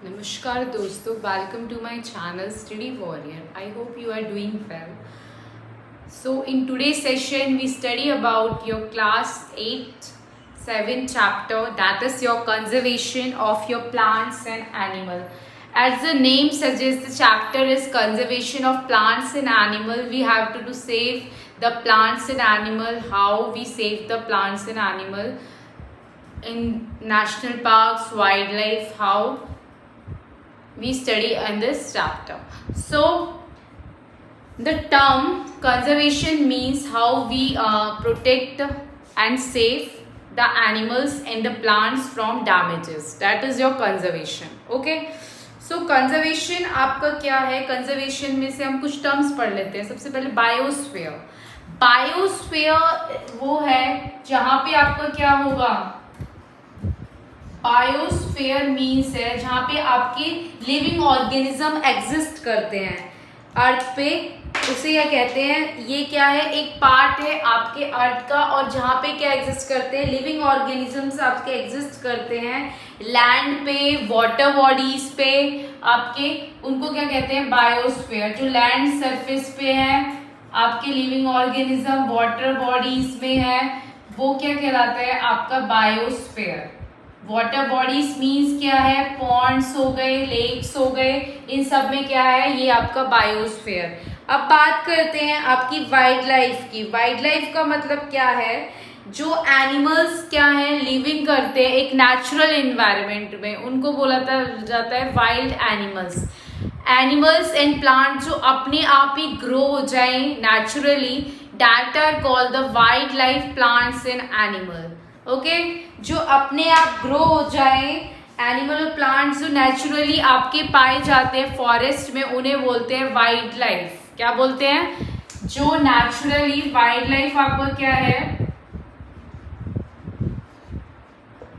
Namaskar dosto, welcome to my channel Study Warrior. I hope you are doing well. So in today's session we study about your class 8 7 chapter, that is your conservation of your plants and animal. As the name suggests, the chapter is conservation of plants and animal. We have to save the plants and animal. How we save the plants and animal in national parks, wildlife, how we study in this chapter. So the term conservation means how we protect and save the animals and the plants from damages. That is your conservation. Okay. So conservation आपका क्या है? Conservation में से हम कुछ terms पढ़ लेते हैं. सबसे पहले बायोस्फीयर. बायोस्फीयर वो है जहां पे आपका क्या होगा, बायोस्फीयर मीन्स है जहाँ पे आपके लिविंग ऑर्गेनिज्म एग्जिस्ट करते हैं अर्थ पे. उसे क्या कहते हैं, ये क्या है, एक पार्ट है आपके अर्थ का, और जहाँ पे क्या एग्जिस्ट करते हैं, लिविंग ऑर्गेनिजम्स आपके एग्जिस्ट करते हैं लैंड पे, वाटर बॉडीज पे आपके, उनको क्या कहते हैं, बायोस्फीयर. जो लैंड सरफेस पे है आपके लिविंग ऑर्गेनिज्म, वाटर बॉडीज में है, वो क्या कहलाता है आपका बायोस्फीयर. वाटर बॉडीज मीन्स क्या है, पॉन्ड्स हो गए, लेक्स हो गए, इन सब में क्या है, ये आपका बायोस्फीयर. अब बात करते हैं आपकी वाइल्ड लाइफ की. वाइल्ड लाइफ का मतलब क्या है, जो एनिमल्स क्या है, लिविंग करते हैं एक नेचुरल इन्वायरमेंट में, उनको बोला जाता है wild animals. Animals and plant जो अपने आप ही ग्रो हो जाए naturally, that are called the wildlife plants and animal. Okay, जो अपने आप ग्रो हो जाए एनिमल और प्लांट्स जो नेचुरली आपके पाए जाते हैं फॉरेस्ट में, उन्हें बोलते हैं वाइल्ड लाइफ. क्या बोलते हैं, जो नेचुरली वाइल्ड लाइफ आपका क्या है,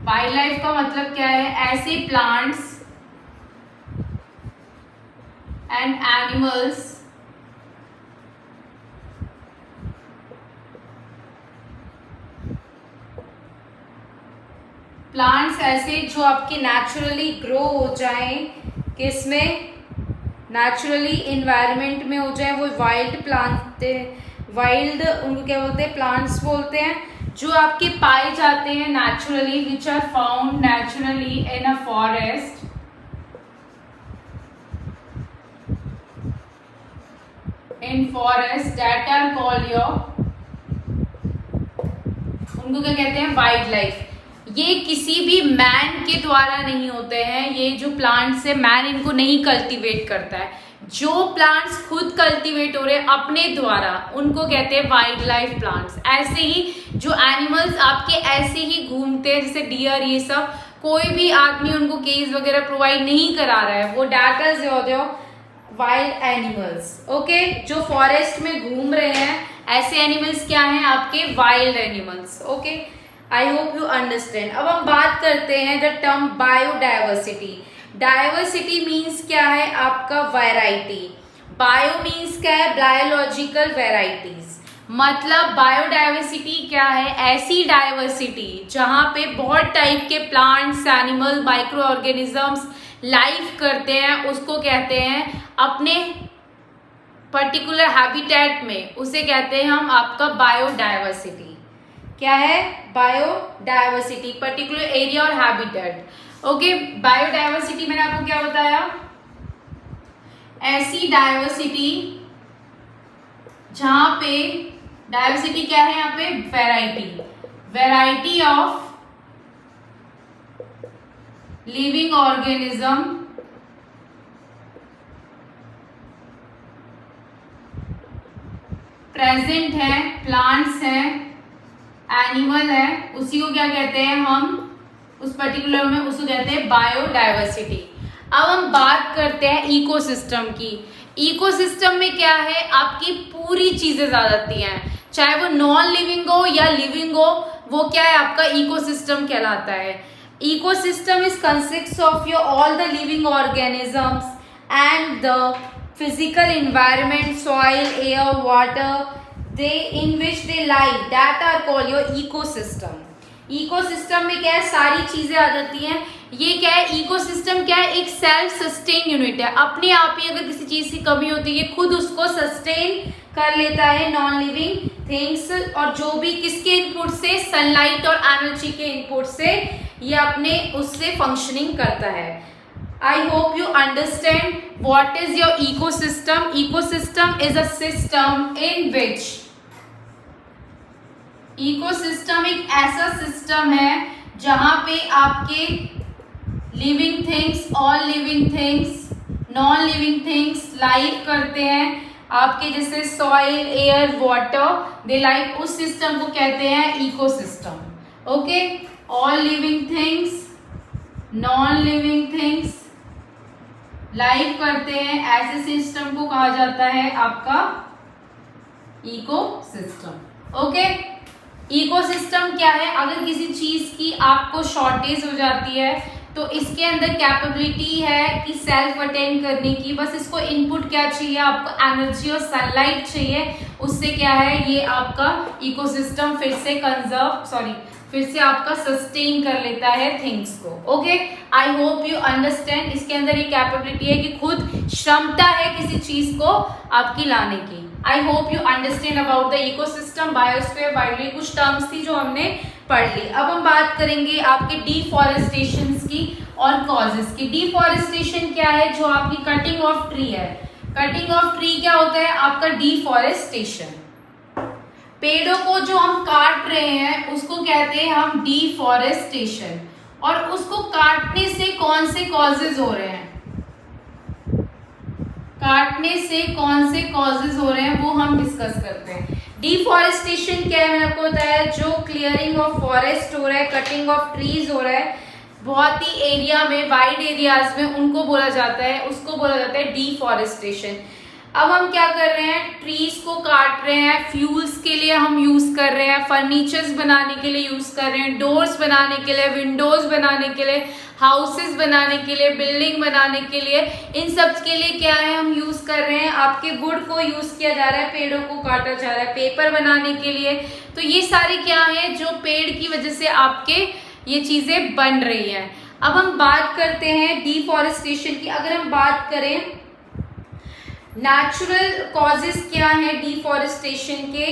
वाइल्ड लाइफ का मतलब क्या है, ऐसे प्लांट्स एंड एनिमल्स प्लांट्स ऐसे जो आपके नेचुरली ग्रो हो जाए, किसमें, नेचुरली इन्वायरमेंट में हो जाए, वो वाइल्ड प्लांट, वाइल्ड उनको क्या बोलते हैं, प्लांट्स बोलते हैं, जो आपके पाए जाते हैं naturally, which are found naturally in a forest. In forest that are called your, उनको क्या कहते हैं, वाइल्ड लाइफ. ये किसी भी मैन के द्वारा नहीं होते हैं. ये जो प्लांट्स है, मैन इनको नहीं कल्टीवेट करता है. जो प्लांट्स खुद कल्टीवेट हो रहे हैं अपने द्वारा, उनको कहते हैं वाइल्ड लाइफ प्लांट्स. ऐसे ही जो एनिमल्स आपके ऐसे ही घूमते हैं, जैसे डियर, ये सब, कोई भी आदमी उनको केज वगैरह प्रोवाइड नहीं करा रहा है, वो डाटाज हो वाइल्ड एनिमल्स. ओके, जो फॉरेस्ट में घूम रहे हैं ऐसे एनिमल्स क्या हैं आपके, wild animals. Okay, I hope you understand. अब हम बात करते हैं the term biodiversity. Diversity means क्या है आपका, वैरायटी. बायो मीन्स क्या है, बायोलॉजिकल वेराइटीज. मतलब बायोडाइवर्सिटी क्या है, ऐसी डाइवर्सिटी जहाँ पे बहुत टाइप के plants, animal, micro organisms life करते हैं, उसको कहते हैं अपने पर्टिकुलर हैबिटेट में, उसे कहते हैं हम आपका बायोडाइवर्सिटी. क्या है, बायोडाइवर्सिटी, पर्टिकुलर एरिया और हैबिटेट. ओके, बायोडाइवर्सिटी मैंने आपको क्या बताया, ऐसी डाइवर्सिटी जहां पे डाइवर्सिटी क्या है, यहाँ पे variety, variety of living organism present है, प्लांट्स हैं, एनिमल है, उसी को क्या कहते हैं हम, उस पर्टिकुलर में उसको कहते हैं बायोडाइवर्सिटी. अब हम बात करते हैं इकोसिस्टम की. इकोसिस्टम में क्या है, आपकी पूरी चीजें आ जाती हैं, चाहे वो नॉन लिविंग हो या लिविंग हो, वो क्या है आपका इकोसिस्टम कहलाता है. Ecosystem is consist of your all the living organisms and the physical environment, soil, air, water, they in which they live, that are called your ecosystem. Ecosystem में क्या है, सारी चीजें आ जाती हैं। ये क्या है, इकोसिस्टम क्या है, एक सेल्फ सस्टेन यूनिट है। अपने आप ही अगर किसी चीज की कमी होती है खुद उसको सस्टेन कर लेता है नॉन लिविंग थिंग्स, और जो भी किसके इनपुट से, सनलाइट और एनर्जी के इनपुट से ये अपने उससे फंक्शनिंग करता है। आई hope you understand what is your ecosystem. Ecosystem is a system in which, ecosystem एक ऐसा सिस्टम है जहां पे आपके living things, all living things, non living things live करते हैं। आपके जैसे सॉइल, एयर, वाटर, दे लाइव, उस सिस्टम को कहते हैं ecosystem. Okay, all living things, non living things live करते हैं, ऐसे सिस्टम को कहा जाता है आपका इकोसिस्टम। ओके, इकोसिस्टम क्या है, अगर किसी चीज की आपको शॉर्टेज हो जाती है तो इसके अंदर कैपेबिलिटी है कि सेल्फ अटेंड करने की, बस इसको इनपुट क्या चाहिए, आपको एनर्जी और सनलाइट चाहिए, उससे क्या है ये आपका इकोसिस्टम फिर से आपका सस्टेन कर लेता है थिंग्स को। Okay, I hope you understand. इसके अंदर ये कैपेबिलिटी है कि खुद क्षमता है किसी चीज को आपकी लाने की। आई hope you understand about the ecosystem, biosphere, wildlife, कुछ टर्म्स थी जो हमने पढ़ ली। अब हम बात करेंगे आपके डिफॉरेस्टेशन की और कॉजेस की। डिफॉरेस्टेशन क्या है, जो आपकी कटिंग ऑफ ट्री है। कटिंग ऑफ ट्री क्या होता है, आपका डिफॉरेस्टेशन। पेड़ों को जो हम काट रहे हैं उसको कहते हैं हम डिफॉरेस्टेशन, और उसको काटने से कौन से कॉजेज हो रहे हैं, काटने से कौन से कॉजेज हो रहे हैं वो हम डिस्कस करते हैं। डिफॉरेस्टेशन क्या है, मैंने आपको बताया, जो क्लियरिंग ऑफ फॉरेस्ट हो रहा है, कटिंग ऑफ ट्रीज हो रहा है बहुत ही एरिया में, वाइड एरियाज में, उनको बोला जाता है, उसको बोला जाता है डिफॉरेस्टेशन। अब हम क्या कर रहे हैं, ट्रीज को काट रहे हैं, फ्यूल्स के लिए हम यूज कर रहे हैं, फर्नीचर्स बनाने के लिए यूज कर रहे हैं, डोर्स बनाने के लिए, विंडोज बनाने के लिए, हाउसेस बनाने के लिए, बिल्डिंग बनाने के लिए, इन सब के लिए क्या है हम यूज कर रहे हैं, आपके वुड को यूज किया जा रहा है, पेड़ों को काटा जा रहा है पेपर बनाने के लिए। तो ये सारे क्या है जो पेड़ की वजह से आपके ये चीजें बन रही हैं। अब हम बात करते हैं डिफॉरेस्टेशन की। अगर हम बात करें नेचुरल कॉजेस क्या है डिफॉरेस्टेशन के,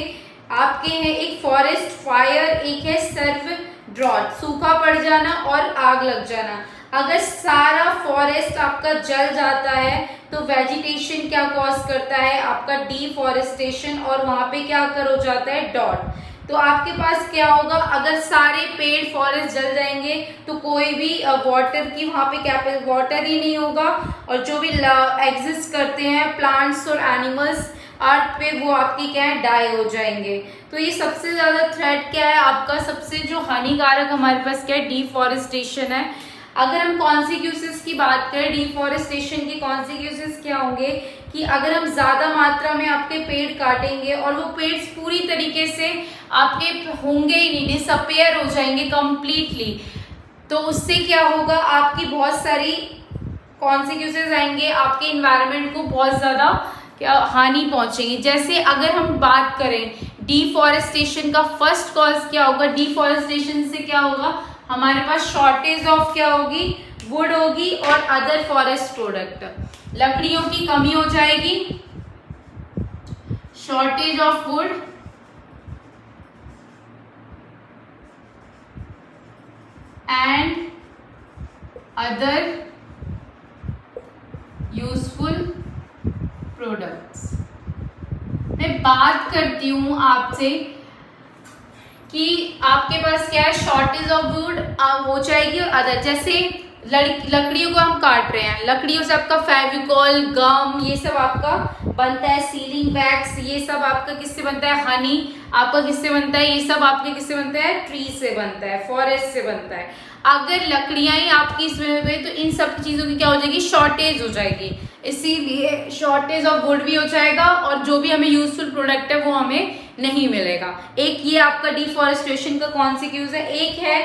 आपके हैं एक फॉरेस्ट फायर, एक है सर्व ड्रॉट, सूखा पड़ जाना और आग लग जाना। अगर सारा फॉरेस्ट आपका जल जाता है तो वेजिटेशन क्या कॉज करता है, आपका डिफॉरेस्टेशन, और वहां पे क्या कर हो जाता है डॉट। तो आपके पास क्या होगा, अगर सारे पेड़ फॉरेस्ट जल जाएंगे तो कोई भी वाटर की वहां पे वाटर ही नहीं होगा, और जो भी एग्जिस्ट करते हैं प्लांट्स और एनिमल्स अर्थ पे वो आपके क्या है डाई हो जाएंगे। तो ये सबसे ज्यादा थ्रेट क्या है आपका, सबसे जो हानिकारक हमारे पास क्या है डिफॉरेस्टेशन है। अगर हम कॉन्सिक्वेंसेस की बात करें, डिफॉरेस्टेशन के कॉन्सिक्वेंसेस क्या होंगे कि अगर हम ज्यादा मात्रा में आपके पेड़ काटेंगे और वो पेड़ पूरी तरीके से आपके होंगे ही नहीं, डिसअपेयर हो जाएंगे कंप्लीटली, तो उससे क्या होगा, आपकी बहुत सारी कॉन्सिक्वेंसेस आएंगे, आपके इन्वायरमेंट को बहुत ज्यादा क्या हानि पहुंचेगी। जैसे अगर हम बात करें डिफॉरेस्टेशन का फर्स्ट कॉज क्या होगा, डिफॉरेस्टेशन से क्या होगा, हमारे पास शॉर्टेज ऑफ क्या होगी, वुड होगी और अदर फॉरेस्ट प्रोडक्ट, लकड़ियों की कमी हो जाएगी, shortage of would and other useful products. मैं बात करती हूं आपसे कि आपके पास क्या है, शॉर्टेज ऑफ वुड हो जाएगी और अदर, जैसे लकड़ियों को हम काट रहे हैं, लकड़ियों से आपका फेविकॉल, गम, ये सब आपका बनता है, सीलिंग वैक्स, ये सब आपका किससे बनता है, हनी आपका किससे बनता है, ये सब आपके किससे बनता है, ट्री से बनता है, फॉरेस्ट से बनता है। अगर लकड़ियां ही आपकी इसमें हुई तो इन सब चीजों की क्या हो जाएगी, शॉर्टेज हो जाएगी, इसीलिए शॉर्टेज ऑफ वुड भी हो जाएगा और जो भी हमें यूजफुल प्रोडक्ट है वो हमें नहीं मिलेगा। एक ये आपका डिफॉरेस्टेशन का कॉन्सिक्वेंस है। एक है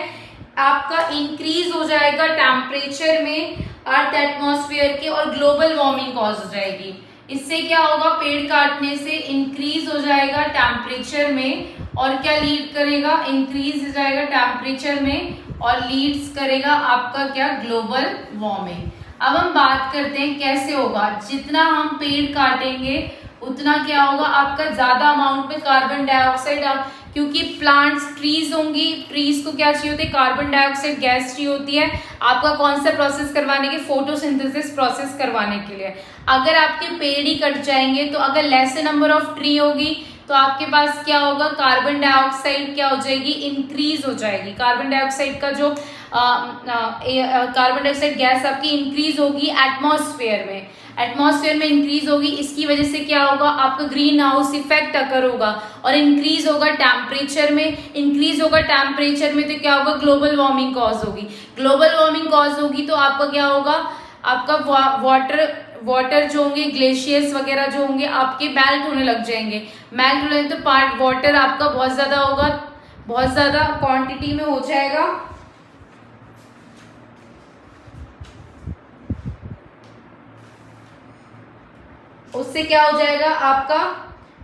आपका इंक्रीज हो जाएगा टेम्परेचर में अर्थ एटमॉस्फेयर के और ग्लोबल वार्मिंग कॉज हो जाएगी। इससे क्या होगा, पेड़ काटने से इंक्रीज हो जाएगा टेम्परेचर में, और क्या लीड करेगा, इंक्रीज हो जाएगा टेम्परेचर में और लीड्स करेगा आपका क्या, ग्लोबल वार्मिंग। अब हम बात करते हैं कैसे होगा। जितना हम पेड़ काटेंगे उतना क्या होगा, आपका ज्यादा अमाउंट में कार्बन डाइऑक्साइड, क्योंकि प्लांट्स, ट्रीज होंगी, ट्रीज को क्या चाहिए होती है, कार्बन डाइऑक्साइड गैस चाहिए होती है आपका कौन सा प्रोसेस करवाने के, फोटोसिंथेसिस प्रोसेस करवाने के लिए। अगर आपके पेड़ ही कट जाएंगे तो अगर लेस नंबर ऑफ ट्री होगी तो आपके पास क्या होगा, कार्बन डाइऑक्साइड क्या हो जाएगी, इंक्रीज हो जाएगी। कार्बन डाइऑक्साइड का जो कार्बन डाइऑक्साइड गैस आपकी इंक्रीज होगी एटमॉस्फेयर में, एटमॉस्फेयर में इंक्रीज होगी। इसकी वजह से क्या होगा, आपका ग्रीन हाउस इफेक्ट अकर होगा और इंक्रीज होगा टेम्परेचर में। इंक्रीज होगा टेम्परेचर में तो क्या होगा, ग्लोबल वार्मिंग कॉज होगी। ग्लोबल वार्मिंग कॉज होगी तो आपका क्या होगा, आपका वाटर जो होंगे, ग्लेशियर्स वगैरह जो होंगे आपके मेल्ट होने लग जाएंगे। मेल्ट होने तो पार्ट वाटर आपका बहुत ज्यादा होगा, बहुत ज्यादा क्वांटिटी में हो जाएगा। उससे क्या हो जाएगा, आपका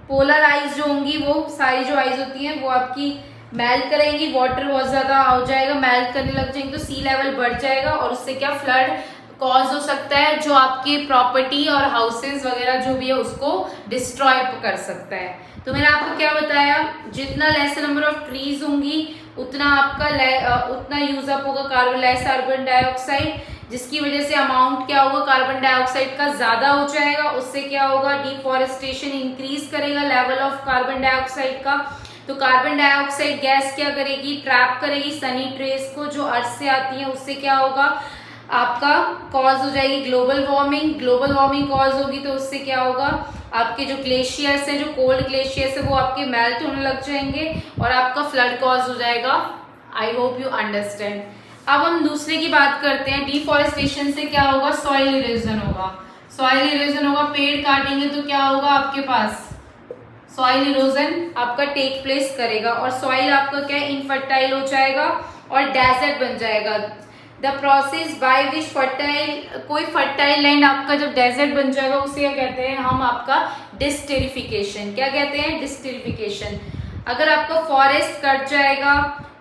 पोलर आइस जो होंगी, वो सारी जो आइस होती हैं वो आपकी मेल्ट करेंगी, वाटर बहुत ज्यादा हो जाएगा, मेल्ट करने लग जाएंगे तो सी लेवल बढ़ जाएगा और उससे क्या, फ्लड कॉज हो सकता है, जो आपके प्रॉपर्टी और हाउसेस वगैरह जो भी है उसको डिस्ट्रॉय कर सकता है। तो मैंने आपको क्या बताया, जितना लेस नंबर ऑफ ट्रीज होंगी उतना आपका उतना यूज अप होगा कार्बन डाइऑक्साइड, जिसकी वजह से अमाउंट क्या होगा, कार्बन डाइऑक्साइड का ज्यादा हो जाएगा। उससे क्या होगा, डिफॉरेस्टेशन इंक्रीज करेगा लेवल ऑफ कार्बन डाइऑक्साइड का। तो कार्बन डाइऑक्साइड गैस क्या करेगी, ट्रैप करेगी सनी ट्रेस को जो अर्थ से आती है। उससे क्या होगा, आपका कॉज हो जाएगी global warming. Global warming cause होगी तो उससे क्या होगा, आपके जो ग्लेशियर्स है, जो कोल्ड ग्लेशियर्स है वो आपके मेल्ट होने लग जाएंगे और आपका फ्लड कॉज हो जाएगा। आई होप यू अंडरस्टैंड। अब हम दूसरे की बात करते हैं, डिफॉरेस्टेशन से क्या होगा, सॉइल इरोजन होगा। सॉइल इरोजन होगा, पेड़ काटेंगे तो क्या होगा, आपके पास सॉइल इरोजन आपका टेक प्लेस करेगा और सॉइल आपका क्या, इनफर्टाइल हो जाएगा और डेजर्ट बन जाएगा। द प्रोसेस बाय विच कोई फर्टाइल लैंड आपका जब डेजर्ट बन जाएगा उसे क्या कहते हैं हम, आपका डिस्टेरिफिकेशन। क्या कहते हैं, डिस्टेरिफिकेशन। अगर आपका फॉरेस्ट कट जाएगा,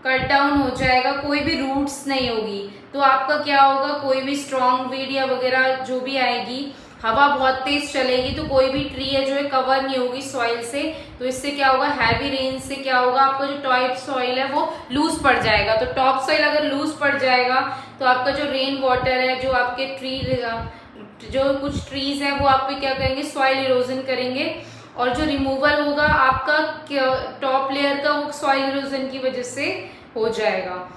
कट डाउन हो जाएगा, कोई भी रूट्स नहीं होगी तो आपका क्या होगा, कोई भी स्ट्रॉन्ग वीड या वगैरह जो भी आएगी, हवा बहुत तेज चलेगी तो कोई भी ट्री है जो है कवर नहीं होगी सॉइल से। तो इससे क्या होगा, हैवी रेन से क्या होगा, आपका जो टॉप सॉइल है वो लूज पड़ जाएगा। तो टॉप सॉइल अगर लूज पड़ जाएगा तो आपका जो रेन वाटर है, जो आपके ट्री, जो कुछ ट्रीज है वो आप पे क्या करेंगे, सॉइल इरोजन करेंगे और जो रिमूवल होगा आपका टॉप लेयर का वो सॉइल इरोजन की वजह से हो जाएगा।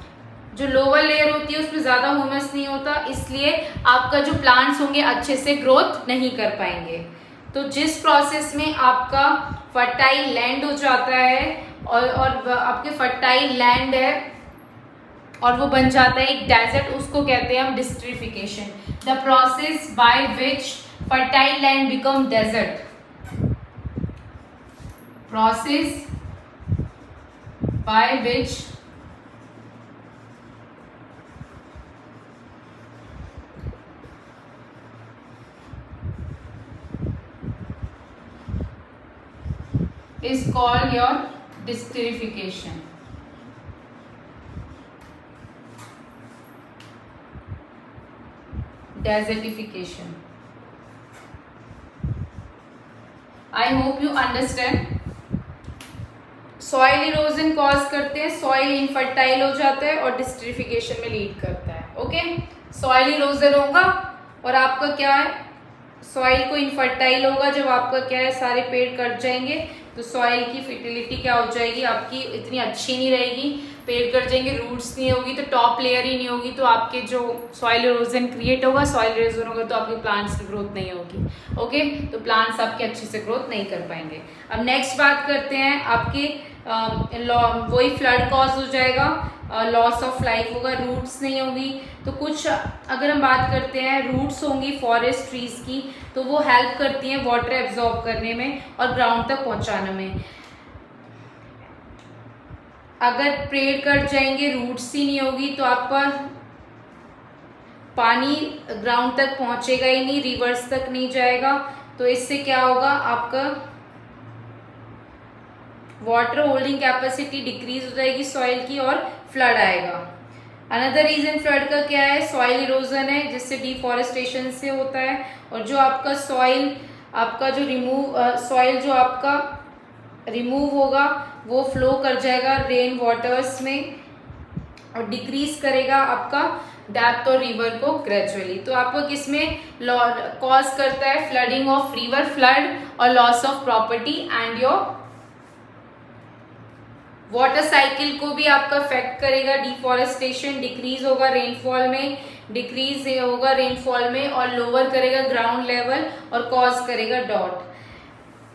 जो लोअर लेयर होती है उसमें ज्यादा ह्यूमस नहीं होता, इसलिए आपका जो प्लांट्स होंगे अच्छे से ग्रोथ नहीं कर पाएंगे। तो जिस प्रोसेस में आपका फर्टाइल लैंड हो जाता है और आपके फर्टाइल लैंड है और वो बन जाता है एक डेजर्ट, उसको कहते हैं हम desertification. The process by which fertile land become desert, process by which is called your desertification. Desertification. I hope you understand. Soil erosion cause करते हैं, सॉइल इनफर्टाइल हो जाता है और डिस्ट्रिफिकेशन में लीड करता है। ओके, सॉइल इरोजन होगा और आपका क्या है, सॉइल को इनफर्टाइल होगा जब आपका क्या है, सारे पेड़ कट जाएंगे तो सॉइल की फर्टिलिटी क्या हो जाएगी, आपकी इतनी अच्छी नहीं रहेगी, पेड़ कट जाएंगे, रूट्स नहीं होगी तो टॉप लेयर ही नहीं होगी तो आपके जो सॉइल इरोजन क्रिएट होगा, सॉइल इरोजन होगा तो आपके प्लांट्स की ग्रोथ नहीं होगी। ओके, तो प्लांट्स आपके अच्छे से ग्रोथ नहीं कर पाएंगे। अब नेक्स्ट बात करते हैं, आपके वही फ्लड कॉज हो जाएगा, लॉस ऑफ लाइफ होगा, रूट्स नहीं होगी। तो कुछ अगर हम बात करते हैं, रूट्स होंगी फॉरेस्ट ट्रीज की तो वो हेल्प करती हैं वाटर एब्जॉर्ब करने में और ग्राउंड तक पहुंचाने में। अगर पेड़ कट जाएंगे, रूट्स ही नहीं होगी तो आपका पानी ग्राउंड तक पहुंचेगा ही नहीं, रिवर्स तक नहीं जाएगा, तो इससे क्या होगा, आपका वाटर होल्डिंग कैपेसिटी डिक्रीज हो जाएगी सॉइल की और फ्लड आएगा। अनदर रीजन फ्लड का क्या है, सॉइल इरोजन है जिससे डिफॉरेस्टेशन से होता है। और जो आपका सॉइल आपका जो सॉइल जो आपका रिमूव होगा वो फ्लो कर जाएगा रेन वाटर्स में और डिक्रीज करेगा आपका डेप्थ और रिवर को ग्रेजुअली। तो आपको किसमें कॉज करता है, फ्लडिंग ऑफ रिवर, फ्लड और loss of property and your water cycle को भी आपका इफेक्ट करेगा। डिफॉरेस्टेशन, डिक्रीज होगा रेनफॉल में, डिक्रीज होगा रेनफॉल में और लोअर करेगा ग्राउंड लेवल और कॉज करेगा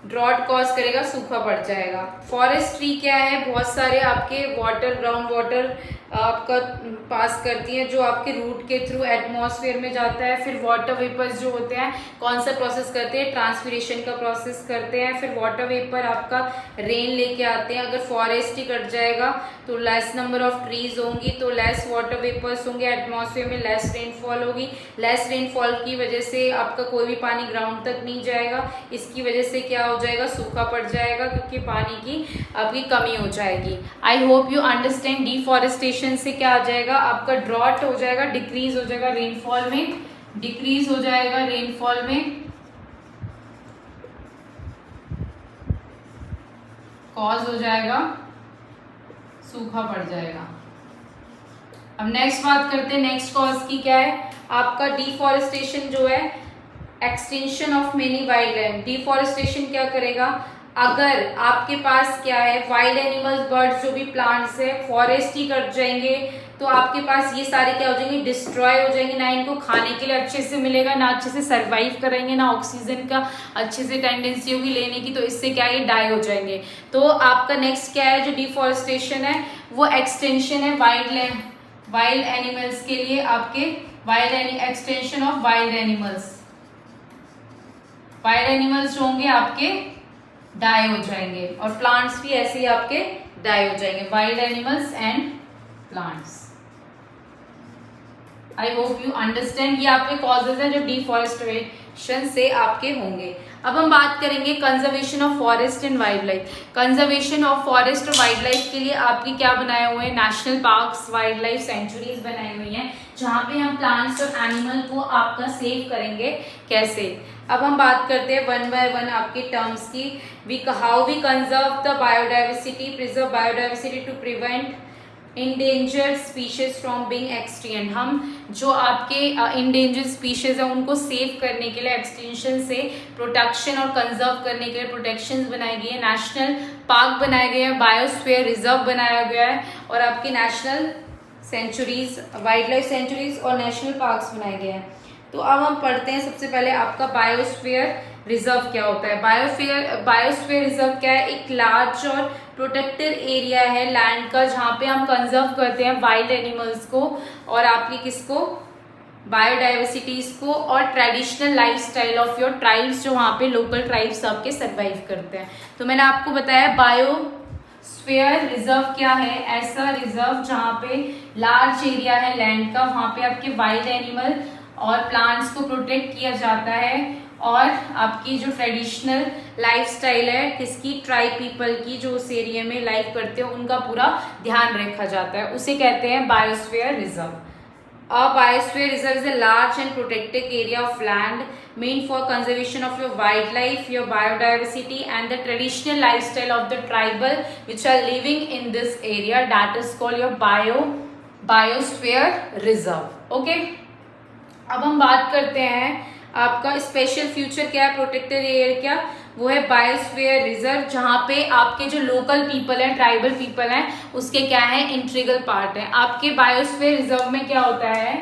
ड्रॉट कॉज करेगा, सूखा पड़ जाएगा। फॉरेस्ट्री क्या है, बहुत सारे आपके वाटर, ग्राउंड वाटर आपका पास करती है जो आपके रूट के थ्रू एटमॉस्फेयर में जाता है। फिर वाटर वेपर्स जो होते हैं कौन सा प्रोसेस करते हैं, ट्रांसपिरेशन का प्रोसेस करते हैं। फिर वाटर वेपर आपका रेन लेके आते हैं। अगर फॉरेस्ट ही कट जाएगा तो लेस नंबर ऑफ ट्रीज होंगी तो लेस वाटर वेपर्स होंगे एटमॉस्फेयर में, लेस रेनफॉल होगी। लेस रेनफॉल की वजह से आपका कोई भी पानी ग्राउंड तक नहीं जाएगा। इसकी वजह से क्या हो जाएगा, सूखा पड़ जाएगा क्योंकि पानी की आपकी कमी हो जाएगी। आई होप यू अंडरस्टैंड। डिफॉरेस्टेशन से क्या आ जाएगा, आपका ड्रॉट हो जाएगा, डिक्रीज हो जाएगा रेनफॉल में, डिक्रीज हो जाएगा रेनफॉल में, कॉज हो जाएगा, सूखा पड़ जाएगा। अब नेक्स्ट बात करते हैं नेक्स्ट कॉज की क्या है। आपका डिफॉरेस्टेशन जो है, extension of many wild land. Deforestation क्या करेगा, अगर आपके पास क्या है वाइल्ड एनिमल्स, बर्ड्स, जो भी प्लांट्स है, फॉरेस्ट ही कट जाएंगे तो आपके पास ये सारे क्या हो जाएंगे, डिस्ट्रॉय हो जाएंगे। ना इनको खाने के लिए अच्छे से मिलेगा, ना अच्छे से सर्वाइव करेंगे, ना ऑक्सीजन का अच्छे से टेंडेंसी होगी लेने की, तो इससे क्या है डाई हो जाएंगे। तो आपका नेक्स्ट क्या है जो डिफॉरेस्टेशन है वो एक्सटेंशन है वाइल्ड एनिमल्स के लिए, आपके एक्सटेंशन ऑफ वाइल्ड एनिमल्स जो होंगे आपके डाई हो जाएंगे और प्लांट्स भी ऐसे ही आपके डाई हो जाएंगे, wild animals and plants. I hope you understand. ये आपके कॉजेज हैं जो डिफॉरेस्टेशन से आपके होंगे। अब हम बात करेंगे conservation of forest and wild life. Conservation of forest और वाइल्ड लाइफ के लिए आपके क्या बनाए हुए हैं, national parks, wild life sanctuaries बनाई हुई हैं जहाँ पे हम प्लांट्स और एनिमल को आपका सेव करेंगे कैसे। अब हम बात करते हैं वन बाय वन आपके टर्म्स की। How we conserve the biodiversity, preserve biodiversity to prevent endangered species from being extinct. हम जो आपके इंडेंजर्ड स्पीशीज है उनको सेव करने के लिए एक्सटेंशन से प्रोटेक्शन और कंजर्व करने के लिए प्रोटेक्शंस बनाई गई है, नेशनल पार्क बनाए गए हैं, बायोस्फीयर रिजर्व बनाया गया है और आपके national sanctuaries, wildlife sanctuaries और नेशनल पार्क्स बनाए गए हैं। तो अब हम पढ़ते हैं सबसे पहले आपका बायोस्फीयर रिजर्व क्या होता है। बायोस्फीयर रिजर्व क्या है, एक लार्ज और प्रोटेक्टेड एरिया है लैंड का जहाँ पे हम कंजर्व करते हैं वाइल्ड एनिमल्स को और आपकी किसको, बायोडाइवर्सिटीज को और traditional lifestyle of your tribes, जो वहाँ पे लोकल ट्राइब्स आपके सर्वाइव करते हैं। तो मैंने आपको बताया बायोस्फीयर रिजर्व क्या है, ऐसा रिजर्व जहाँ पे लार्ज एरिया है लैंड का, वहाँ पे आपके वाइल्ड एनिमल और प्लांट्स को प्रोटेक्ट किया जाता है और आपकी जो ट्रेडिशनल लाइफस्टाइल है किसकी, ट्राइब पीपल की, जो उस एरिया में लाइफ करते हैं उनका पूरा ध्यान रखा जाता है, उसे कहते हैं biosphere reserve. A biosphere reserve is a large and protected area of land meant for conservation of your wildlife, your biodiversity and the traditional lifestyle of the tribal which are living in this area. That is called your biosphere reserve. Okay? अब हम बात करते हैं आपका special future क्या है protected area क्या, वो है बायोस्फीयर रिजर्व, जहाँ पे आपके जो लोकल पीपल हैं, ट्राइबल पीपल हैं, उसके क्या है इंटीग्रल पार्ट है। आपके बायोस्फीयर रिजर्व में क्या होता है,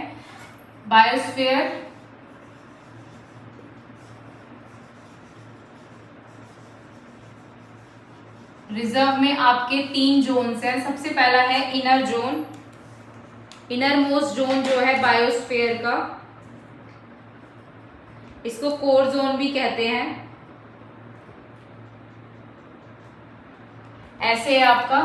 बायोस्फीयर रिजर्व में आपके 3 जोन्स हैं। सबसे पहला है inner zone, inner most zone जो है बायोस्फीयर का, इसको कोर जोन भी कहते हैं। ऐसे है आपका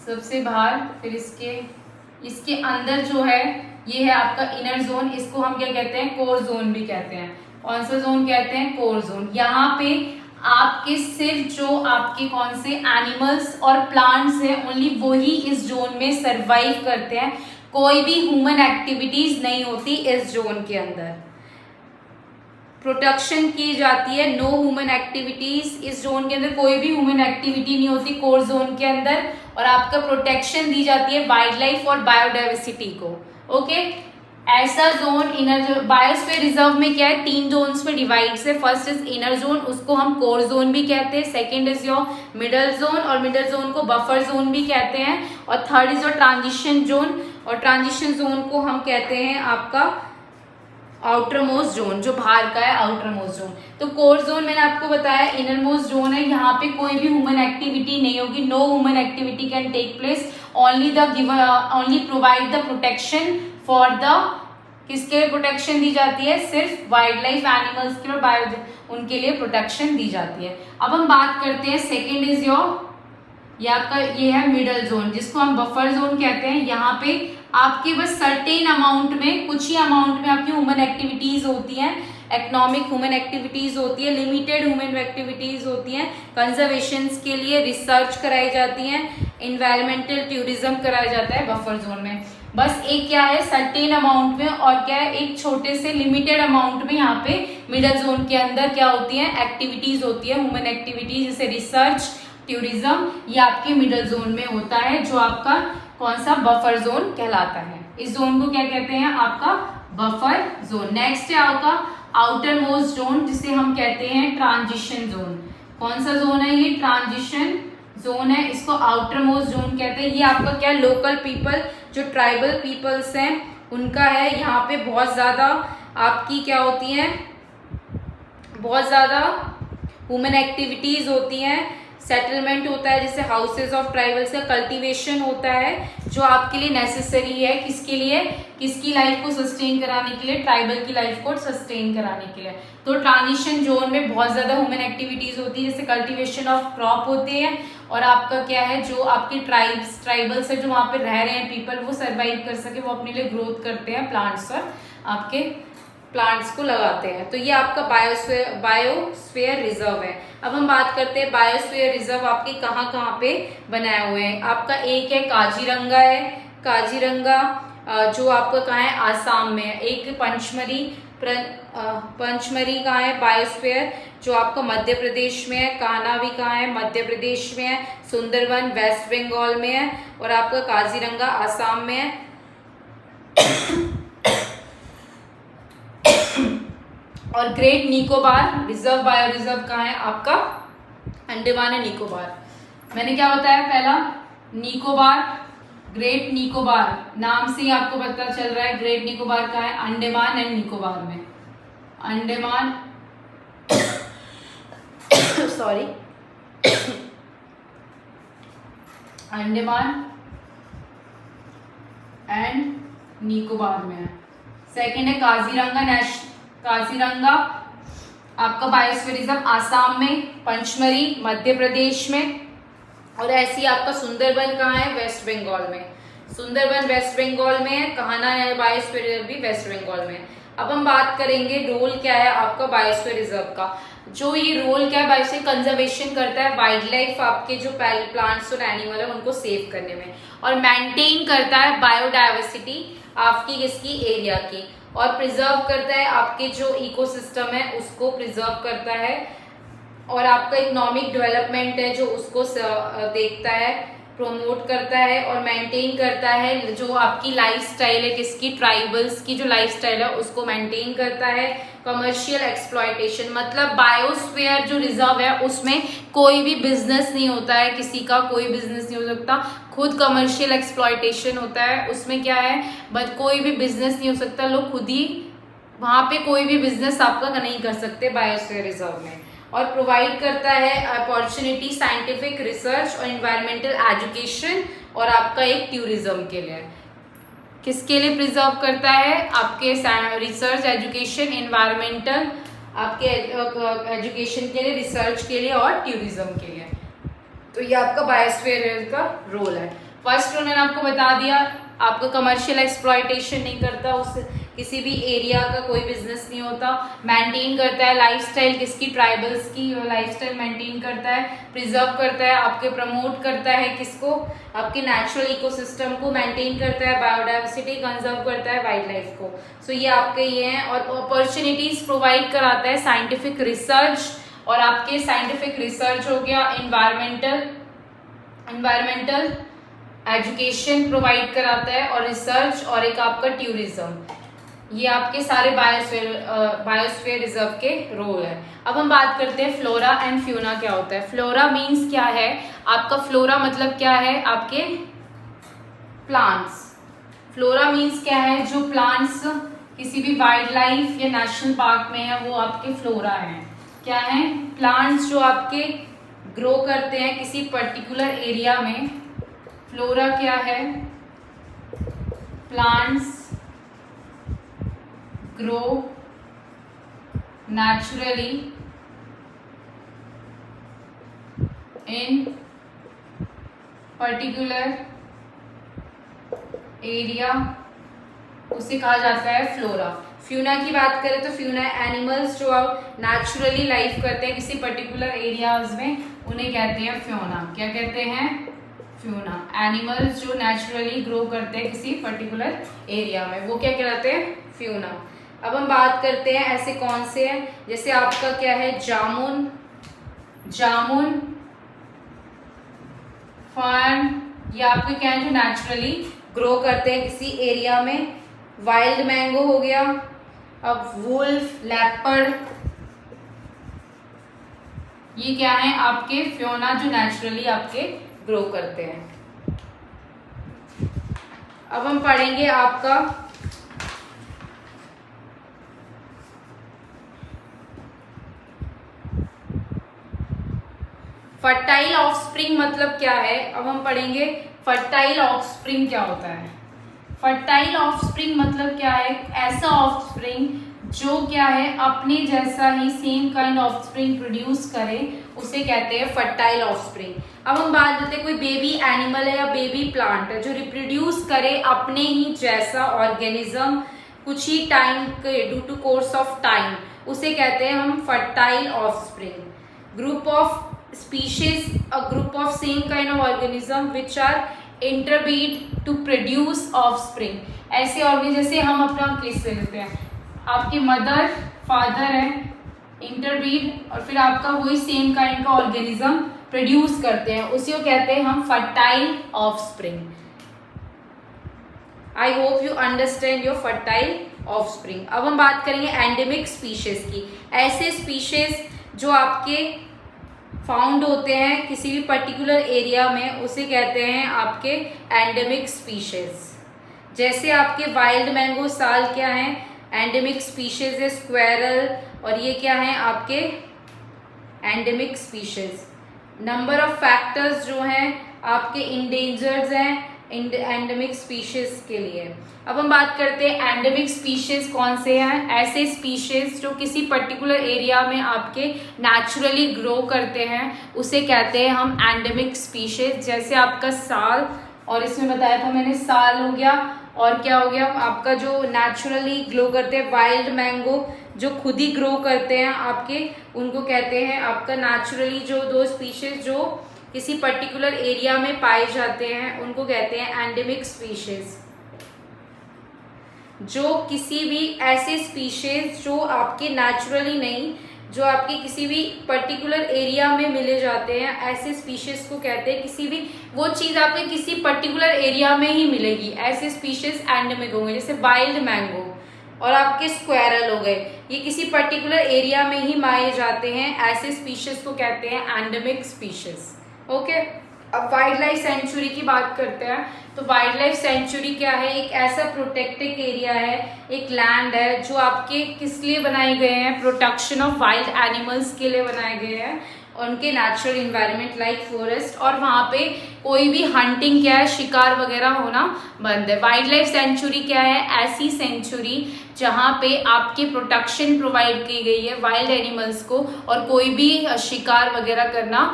सबसे बाहर, फिर इसके अंदर जो है ये है आपका इनर जोन, इसको हम क्या कहते हैं कोर जोन भी कहते हैं। कौन सा जोन कहते हैं, कोर जोन। यहाँ पे आपके सिर्फ जो आपके कौन से एनिमल्स और प्लांट्स हैं ओनली वही इस जोन में सरवाइव करते हैं, कोई भी ह्यूमन एक्टिविटीज नहीं होती इस जोन के अंदर। प्रोटेक्शन की जाती है, नो ह्यूमन एक्टिविटीज, इस जोन के अंदर कोई भी ह्यूमन एक्टिविटी नहीं होती कोर जोन के अंदर, और आपका प्रोटेक्शन दी जाती है वाइल्ड लाइफ और बायोडाइवर्सिटी को। ओके, ऐसा जोन इनर बायोस्फीयर रिजर्व में क्या है, 3 जोन्स में डिवाइड्स है। फर्स्ट इज इनर जोन, उसको हम कोर जोन भी कहते हैं। Second is your middle zone, और मिडल जोन को बफर जोन भी कहते हैं। और third is your transition zone, और ट्रांजिशन जोन को हम कहते हैं आपका आउटर मोस्ट जोन, जो बाहर का है आउटर मोस्ट जोन। तो कोर जोन मैंने आपको बताया इनर मोस्ट जोन है, यहाँ पे कोई भी ह्यूमन एक्टिविटी नहीं होगी, no human activity can take place, only provide the protection for the, किसके लिए प्रोटेक्शन दी जाती है, सिर्फ वाइल्ड लाइफ एनिमल्स के लिए, बायो उनके लिए प्रोटेक्शन दी जाती है। अब हम बात करते हैं सेकेंड इज योर, ये आपका ये है मिडल जोन, जिसको हम बफर जोन कहते हैं। यहाँ पे आपके बस सर्टेन अमाउंट में, कुछ ही अमाउंट में आपकी ह्यूमन एक्टिविटीज होती हैं, इकोनॉमिक ह्यूमन एक्टिविटीज होती है, लिमिटेड ह्यूमन एक्टिविटीज होती हैं, कंजर्वेशन के लिए रिसर्च कराई जाती है, इन्वायरमेंटल टूरिज्म कराया जाता है बफर जोन में। बस एक क्या है, सर्टेन अमाउंट में, और क्या है, एक छोटे से लिमिटेड अमाउंट में यहाँ पे मिडल जोन के अंदर क्या होती है, एक्टिविटीज होती है, ह्यूमन एक्टिविटीज, जैसे रिसर्च, टूरिज्म, ये आपके मिडल जोन में होता है, जो आपका कौन सा, बफर जोन कहलाता है। इस जोन को क्या कहते हैं, आपका बफर जोन। नेक्स्ट है आपका आउटर मोस्ट जोन, जिसे हम कहते हैं ट्रांजिशन जोन। कौन सा जोन है ये, ट्रांजिशन जोन है, इसको आउटर मोस्ट जोन कहते हैं। ये आपका क्या, लोकल पीपल, जो ट्राइबल पीपल्स हैं उनका है। यहाँ पे बहुत ज्यादा आपकी क्या होती है, बहुत ज्यादा ह्यूमन एक्टिविटीज होती हैं, सेटलमेंट होता है, जैसे हाउसेज ऑफ ट्राइबल्स का कल्टीवेशन होता है, जो आपके लिए नेसेसरी है, किसके लिए, किसकी लाइफ को सस्टेन कराने के लिए, ट्राइबल की लाइफ को सस्टेन कराने के लिए। तो ट्रांजिशन जोन में बहुत ज्यादा ह्यूमन एक्टिविटीज होती है, जैसे कल्टीवेशन ऑफ क्रॉप होते हैं, और आपका क्या है, जो आपके ट्राइबल्स है जो वहाँ पे रह रहे हैं पीपल, वो सर्वाइव कर सके, वो अपने लिए ग्रोथ करते हैं, प्लांट्स और आपके प्लांट्स को लगाते हैं। तो ये आपका बायोस्फीयर रिजर्व है। अब हम बात करते हैं बायोस्फीयर रिजर्व आपके कहाँ कहाँ पे बनाए हुए हैं। आपका एक है काजीरंगा है, काजीरंगा जो आपका कहाँ है, आसाम में है। एक पंचमरी कहाँ है, बायोस्फीयर, जो आपका मध्य प्रदेश में है। कान्हा भी कहाँ है, मध्य प्रदेश में है। सुंदरवन वेस्ट बंगाल में है, और आपका काजीरंगा आसाम में है। और great Nicobar reserve, bio reserve कहाँ है आपका, अंडमान एंड निकोबार। मैंने क्या बताया पहला, निकोबार, ग्रेट निकोबार नाम से ही आपको पता चल रहा है, ग्रेट निकोबार कहाँ है, अंडमान एंड निकोबार में, अंडमान सॉरी अंडमान एंड निकोबार में है। सेकेंड है काजीरंगा आपका बायोस्फीयर रिजर्व आसाम में, पंचमरी मध्य प्रदेश में, और ऐसी आपका सुंदरबन कहाँ है, वेस्ट बंगाल में। सुंदरबन वेस्ट बंगाल में है, कान्हा है बायोस्फीयर रिजर्व भी वेस्ट बंगाल में है। अब हम बात करेंगे रोल क्या है आपका बायोस्फीयर रिजर्व का। जो ये रोल क्या है, बायोस्फीयर कंजर्वेशन करता है वाइल्ड लाइफ, आपके जो प्लांट्स और एनिमल है उनको सेव करने में, और मेंटेन करता है बायोडाइवर्सिटी आपकी किसकी, एरिया की, और प्रिजर्व करता है आपके जो इकोसिस्टम है उसको प्रिजर्व करता है, और आपका इकोनॉमिक डेवलपमेंट है जो उसको देखता है, प्रोमोट करता है और मेंटेन करता है। जो आपकी लाइफस्टाइल है किसकी, ट्राइबल्स की जो लाइफस्टाइल है उसको मेंटेन करता है। कमर्शियल एक्सप्लॉयटेशन, मतलब बायोस्फीयर जो रिजर्व है उसमें कोई भी बिजनेस नहीं होता है, किसी का कोई बिजनेस नहीं हो सकता, खुद कमर्शियल एक्सप्लॉयटेशन होता है उसमें। क्या है, बट कोई भी बिजनेस नहीं हो सकता, लोग खुद ही वहाँ पे कोई भी बिजनेस आपका नहीं कर सकते बायोस्फीयर रिजर्व में। और प्रोवाइड करता है अपॉर्चुनिटी साइंटिफिक रिसर्च और इन्वायरमेंटल एजुकेशन, और आपका एक टूरिज्म के लिए, किसके लिए प्रिजर्व करता है, आपके रिसर्च, एजुकेशन, इन्वायरमेंटल, आपके एजुकेशन के लिए, रिसर्च के लिए और टूरिज्म के लिए। तो ये आपका बायोस्फीयर का रोल है। फर्स्ट रोल मैंने आपको बता दिया, आपका कमर्शियल एक्सप्लॉयटेशन नहीं करता, किसी भी एरिया का कोई बिजनेस नहीं होता। मेंटेन करता है लाइफस्टाइल किसकी, ट्राइबल्स की लाइफस्टाइल मेंटेन करता है, प्रिजर्व करता है, आपके प्रमोट करता है किसको, आपके नेचुरल इकोसिस्टम को मेंटेन करता है, बायोडाइवर्सिटी कंजर्व करता है, वाइल्ड लाइफ को। सो ये आपके ये हैं। और अपॉर्चुनिटीज प्रोवाइड कराता है साइंटिफिक रिसर्च, और आपके साइंटिफिक रिसर्च हो गया, इन्वायरमेंटल एजुकेशन प्रोवाइड कराता है, और रिसर्च, और एक आपका टूरिज्म। ये आपके सारे बायोस्फीयर रिजर्व के रोल है। अब हम बात करते हैं फ्लोरा एंड फ्यूना क्या होता है। फ्लोरा मीन्स क्या है आपका, फ्लोरा मतलब क्या है आपके प्लांट्स। फ्लोरा मीन्स क्या है, जो प्लांट्स किसी भी वाइल्ड लाइफ या नेशनल पार्क में है वो आपके फ्लोरा हैं। क्या है, प्लांट्स जो आपके ग्रो करते हैं किसी पर्टिकुलर एरिया में। फ्लोरा क्या है, plants grow naturally in particular area, उसे कहा जाता है फ्लोरा। फ्यूना की बात करें तो फ्यूना एनिमल्स जो नेचुरली लाइफ करते हैं किसी पर्टिकुलर एरियाज में, उन्हें कहते हैं फ्यूना। क्या कहते हैं, फ्यूना। एनिमल्स जो नेचुरली ग्रो करते हैं किसी पर्टिकुलर एरिया में, वो क्या कहलाते हैं, फ्यूना। अब हम बात करते हैं ऐसे कौन से हैं, जैसे आपका क्या है, जामुन, जामुन फर्न, ये आपके क्या है जो नेचुरली ग्रो करते हैं किसी एरिया में। वाइल्ड मैंगो हो गया। अब वुल्फ, लेपर्ड, ये क्या है आपके फ्योना जो नेचुरली आपके ग्रो करते हैं। अब हम पढ़ेंगे आपका फर्टाइल ऑफस्प्रिंग मतलब क्या है। अब हम पढ़ेंगे फर्टाइल ऑफस्प्रिंग क्या होता है। फर्टाइल ऑफस्प्रिंग मतलब क्या है, ऐसा ऑफस्प्रिंग जो क्या है अपने जैसा ही सेम काइंड ऑफस्प्रिंग प्रोड्यूस करे, उसे कहते हैं फर्टाइल ऑफस्प्रिंग। अब हम बात करते हैं कोई बेबी एनिमल है या बेबी प्लांट है जो रिप्रोड्यूस करे अपने ही जैसा ऑर्गेनिज्म कुछ ही टाइम के due to course of time, उसे कहते हैं हम fertile offspring. Group of species, a group of same kind of organism which are interbreed to produce offspring। ऐसे ऑर्गेनिज्म जैसे हम अपना केस ले लेते हैं, आपके मदर फादर है इंटरब्रीड और फिर आपका वही सेम काइंड का ऑर्गेनिज्म प्रोड्यूस करते हैं, उसी को कहते हैं हम fertile offspring. I hope you understand your fertile offspring. अब हम बात करेंगे एंडेमिक स्पीशीज की। ऐसे स्पीशीज जो आपके फाउंड होते हैं किसी भी पर्टिकुलर एरिया में, उसे कहते हैं आपके एंडेमिक स्पीशीज। जैसे आपके वाइल्ड मैंगो साल क्या है, एंडेमिक स्पीशीज है। स्क्वेरल, और ये क्या है आपके endemic species. Number of factors जो हैं आपके इंडेंजर्ड हैं एंडेमिक स्पीशीज के लिए। अब हम बात करते हैं एंडेमिक स्पीशीज कौन से हैं। ऐसे स्पीशीज जो किसी पर्टिकुलर एरिया में आपके नेचुरली ग्रो करते हैं, उसे कहते हैं हम एंडेमिक स्पीशीज। जैसे आपका साल, और इसमें बताया था मैंने साल हो गया, और क्या हो गया आपका जो नेचुरली ग्रो करते हैं वाइल्ड मैंगो जो खुद ही ग्रो करते हैं आपके, उनको कहते हैं आपका नेचुरली जो दो स्पीशीज जो किसी पर्टिकुलर एरिया में पाए जाते हैं, उनको कहते हैं एंडेमिक स्पीशीज। जो किसी भी ऐसे स्पीशीज जो आपके नेचुरली नहीं, जो आपके किसी भी पर्टिकुलर एरिया में मिले जाते हैं, ऐसे स्पीशीज को कहते हैं किसी भी वो चीज़ आपके किसी पर्टिकुलर एरिया में ही मिलेगी, ऐसे स्पीशीज एंडेमिक होंगे। जैसे वाइल्ड मैंगो और आपके स्क्वेरल हो गए, ये किसी पर्टिकुलर एरिया में ही पाए जाते हैं, ऐसे स्पीशीज को कहते हैं एंडेमिक स्पीशीज। ओके, अब वाइल्ड लाइफ सेंचुरी की बात करते हैं। तो वाइल्ड लाइफ सेंचुरी क्या है, एक ऐसा प्रोटेक्टेड एरिया है, एक लैंड है जो आपके किस लिए बनाए गए हैं, प्रोटेक्शन ऑफ वाइल्ड एनिमल्स के लिए बनाए गए हैं, उनके नेचुरल इन्वायरमेंट लाइक फॉरेस्ट, और वहाँ पे कोई भी हंटिंग क्या है, शिकार वगैरह होना बंद है। वाइल्ड लाइफ सेंचुरी क्या है, ऐसी सेंचुरी जहाँ पे आपके प्रोटेक्शन प्रोवाइड की गई है वाइल्ड एनिमल्स को, और कोई भी शिकार वगैरह करना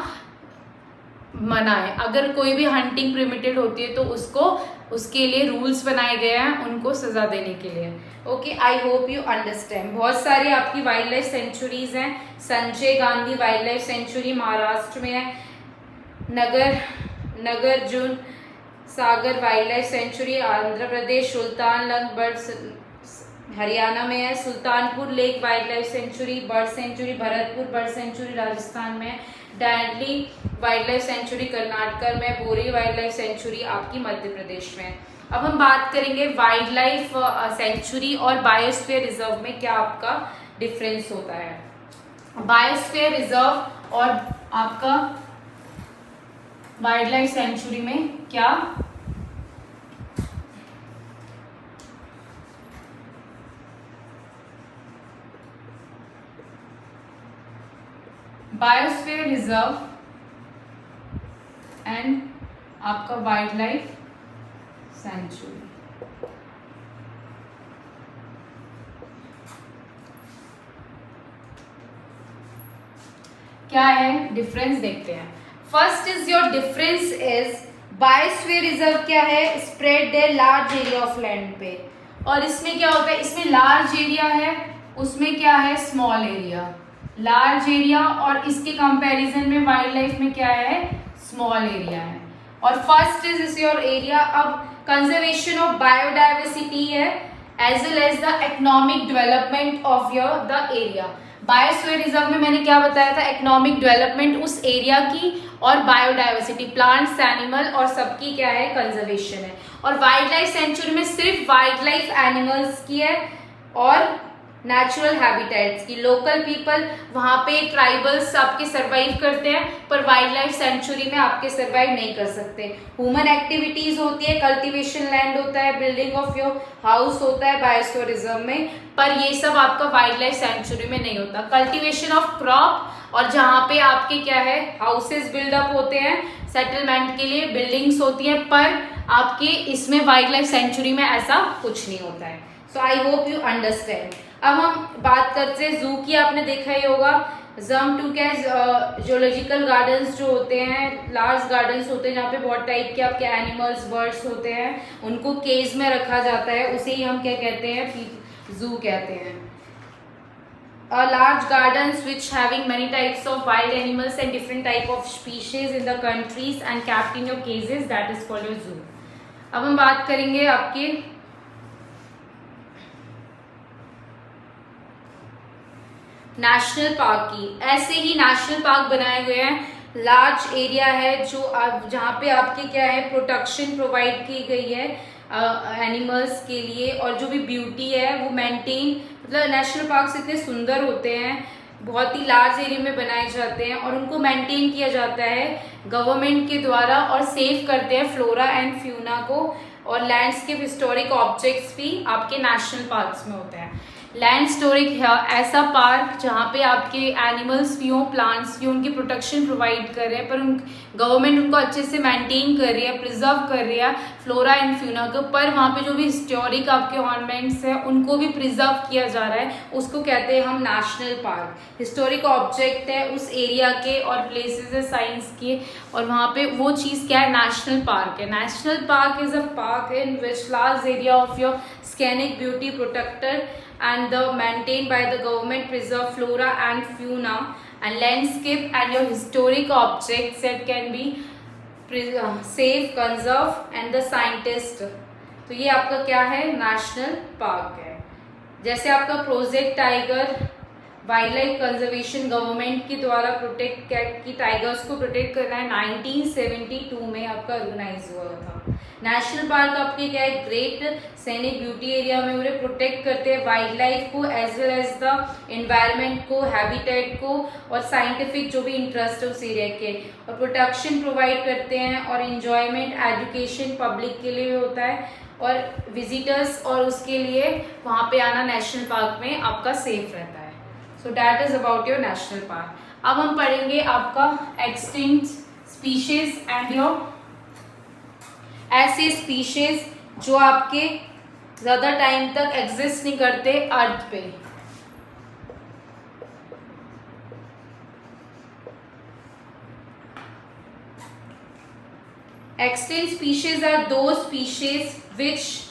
मना है। अगर कोई भी हंटिंग परमिटेड होती है तो उसको उसके लिए रूल्स बनाए गए हैं उनको सजा देने के लिए। Okay, I hope you understand. बहुत सारी आपकी वाइल्ड लाइफ सेंचुरीज हैं। Sanjay Gandhi wild life century Maharashtra में है। Nagarjuna Sagar wild life century Andhra Pradesh. Sultanganj bird Haryana में है। Sultanpur lake wild life century bird sanctuary Bharatpur bird sanctuary Rajasthan में है। डैंडली वाइल्ड लाइफ सेंचुरी कर्नाटक में। बोरी वाइल्ड लाइफ सेंचुरी आपकी मध्य प्रदेश में। अब हम बात kरेंगे वाइल्ड लाइफ सेंचुरी और बायोस्फीयर रिजर्व में क्या आपका डिफरेंस होता है। बायोस्फीयर रिजर्व और आपका वाइल्ड लाइफ सेंचुरी में क्या बायोस्फीयर रिजर्व एंड आपका वाइल्ड लाइफ सेंचुरी। क्या है डिफरेंस देखते हैं। First is your difference is biosphere reserve क्या है, spread there large area of land पे। और इसमें क्या होता है, इसमें लार्ज एरिया है, उसमें क्या है स्मॉल एरिया। लार्ज एरिया और इसके कंपैरिजन में वाइल्ड लाइफ में क्या है स्मॉल एरिया है। और फर्स्ट इज योर एरिया। अब कंजर्वेशन ऑफ बायोडाइवर्सिटी है as well as the economic development of your the area. Biosphere reserve में मैंने क्या बताया था, इकोनॉमिक डेवलपमेंट उस एरिया की और बायोडाइवर्सिटी प्लांट्स एनिमल और सबकी क्या है कंजर्वेशन है। और वाइल्ड लाइफ सेंचुरी में सिर्फ वाइल्ड लाइफ एनिमल्स की है और नेचुरल हैबिटेट्स की। लोकल पीपल वहाँ पे ट्राइबल्स आपके सर्वाइव करते हैं, पर वाइल्ड लाइफ सेंचुरी में आपके सर्वाइव नहीं कर सकते। ह्यूमन एक्टिविटीज होती है, कल्टीवेशन लैंड होता है, बिल्डिंग ऑफ योर हाउस होता है बायोस्फीयर रिजर्व में, पर ये सब आपका वाइल्ड लाइफ सेंचुरी में नहीं होता। कल्टीवेशन ऑफ क्रॉप और जहाँ पे आपके क्या है हाउसेज बिल्डअप होते हैं सेटलमेंट के लिए, बिल्डिंग्स होती हैं, पर आपके इसमें वाइल्ड लाइफ सेंचुरी में ऐसा कुछ नहीं होता है। सो आई होप यू अंडरस्टैंड। अब हम बात करते हैं जू की। आपने देखा ही होगा जम टू क्या जियोलॉजिकल गार्डन्स जो होते हैं, लार्ज गार्डन्स होते हैं जहाँ पे बहुत टाइप के आपके एनिमल्स बर्ड्स होते हैं, उनको केज में रखा जाता है, उसे ही हम क्या कहते हैं जू कहते हैं। large gardens which having many types of wild animals and different type of species in the countries and kept in your cages, that is called your zoo. अब हम बात करेंगे आपके नेशनल पार्क की। ऐसे ही नेशनल पार्क बनाए हुए हैं, लार्ज एरिया है जो जहाँ पे आपके क्या है प्रोटेक्शन प्रोवाइड की गई है एनिमल्स के लिए, और जो भी ब्यूटी है वो मेंटेन, मतलब नेशनल पार्क्स इतने सुंदर होते हैं, बहुत ही लार्ज एरिया में बनाए जाते हैं और उनको मेंटेन किया जाता है गवर्नमेंट के द्वारा और सेव करते हैं फ्लोरा एंड फ्यूना को, और लैंडस्केप हिस्टोरिक ऑब्जेक्ट्स भी आपके नेशनल पार्क्स में होते हैं। लैंड स्टोरिक है ऐसा पार्क जहाँ पे आपके एनिमल्स भी हों, प्लांट्स भी हों, उनकी प्रोटेक्शन प्रोवाइड कर रहे हैं, पर गवर्नमेंट उनको अच्छे से मेंटेन कर रही है, प्रिजर्व कर रही है फ्लोरा एंड फ्यूना को, पर वहाँ पे जो भी हिस्टोरिक आपके ऑर्नामेंट्स हैं उनको भी प्रिजर्व किया जा रहा है, उसको कहते हैं हम नेशनल पार्क। हिस्टोरिक ऑब्जेक्ट है उस एरिया के और प्लेसेस है साइंस के, और वहाँ पे वो चीज़ क्या है नेशनल पार्क है। National park is a park in which large area of your scenic beauty protected and the maintained by the government, preserve flora and fauna and landscape and your historic objects that can be safe, conserve and the scientist। तो ये आपका क्या है national park है। जैसे आपका project tiger wild life conservation government के द्वारा प्रोटेक्ट की टाइगर्स को प्रोटेक्ट करना है 1972 में आपका ऑर्गेनाइज हुआ था। नेशनल पार्क आपके क्या है ग्रेट सैनिक ब्यूटी एरिया में उन्हें प्रोटेक्ट करते हैं वाइल्ड लाइफ को as well as the environment को, हैबिटेट को और साइंटिफिक जो भी इंटरेस्ट है उस एरिया के, और प्रोटेक्शन प्रोवाइड करते हैं और इंजॉयमेंट एजुकेशन पब्लिक के लिए भी होता है और विजिटर्स और उसके लिए वहाँ पे आना नेशनल पार्क में आपका सेफ रहता है। So that is about your national park. अब हम पढ़ेंगे आपका एक्सटिंक्ट स्पीशीज एंड योर ऐसे स्पीशीज जो आपके ज़्यादा टाइम तक एग्जिस्ट नहीं करते अर्थ पे। Extinct species are those species which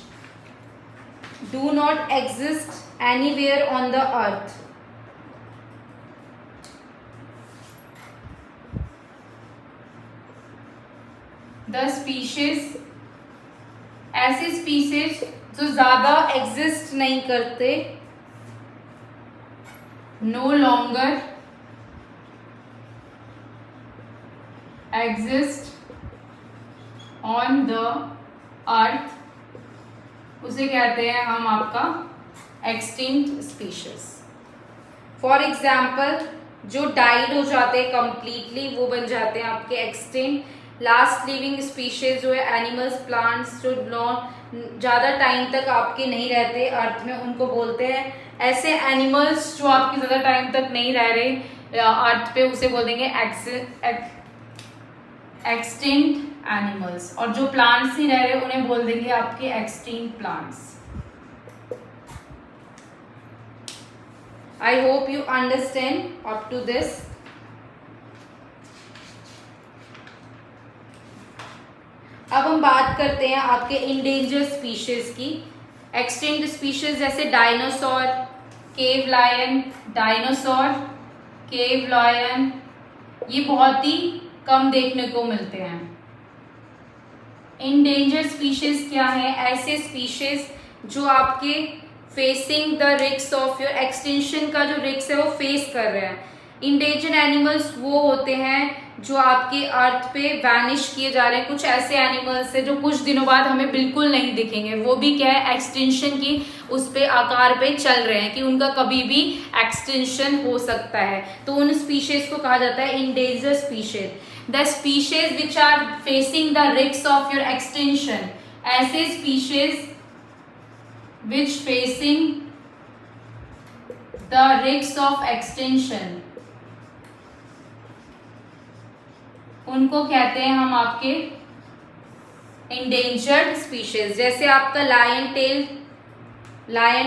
do not exist anywhere on the earth. The species, ऐसे species जो ज़्यादा exist नहीं करते, no longer exist on the earth, उसे कहते हैं हम आपका extinct species. For example, जो died हो जाते हैं completely, वो बन जाते हैं आपके extinct. लास्ट लिविंग स्पीशीज जो है एनिमल्स, प्लांट्स, जो ज़्यादा टाइम तक आपके नहीं रहते अर्थ में, उनको बोलते हैं ऐसे एनिमल्स जो आपके ज़्यादा टाइम तक नहीं रह रहे अर्थ पे, उसे बोल देंगे एक्सटिंक्ट एनिमल्स. और जो प्लांट्स नहीं रह रहे उन्हें बोल देंगे आपके extinct plants. I hope you understand up to this. अब हम बात करते हैं आपके इंडेंजर स्पीशीज की. एक्सटिंक्ट स्पीशीज जैसे डायनासोर, केव लायन, ये बहुत ही कम देखने को मिलते हैं. इंडेंजर स्पीशीज क्या है? ऐसे स्पीशीज जो आपके facing the risk of your extinction का जो रिस्क है वो फेस कर रहे हैं. इंडेंजर एनिमल्स वो होते हैं जो आपके अर्थ पे वैनिश किए जा रहे हैं. कुछ ऐसे एनिमल्स हैं जो कुछ दिनों बाद हमें बिल्कुल नहीं दिखेंगे, वो भी क्या है, एक्सटिंक्शन की उस पे आकार पे चल रहे हैं कि उनका कभी भी एक्सटिंक्शन हो सकता है. तो उन स्पीशीज को कहा जाता है endanger species. The species which are facing the risk of your extinction, ऐसे species which facing the risk of extinction, उनको कहते हैं हम आपके इंडेंजर्ड स्पीशीज. जैसे आपका lion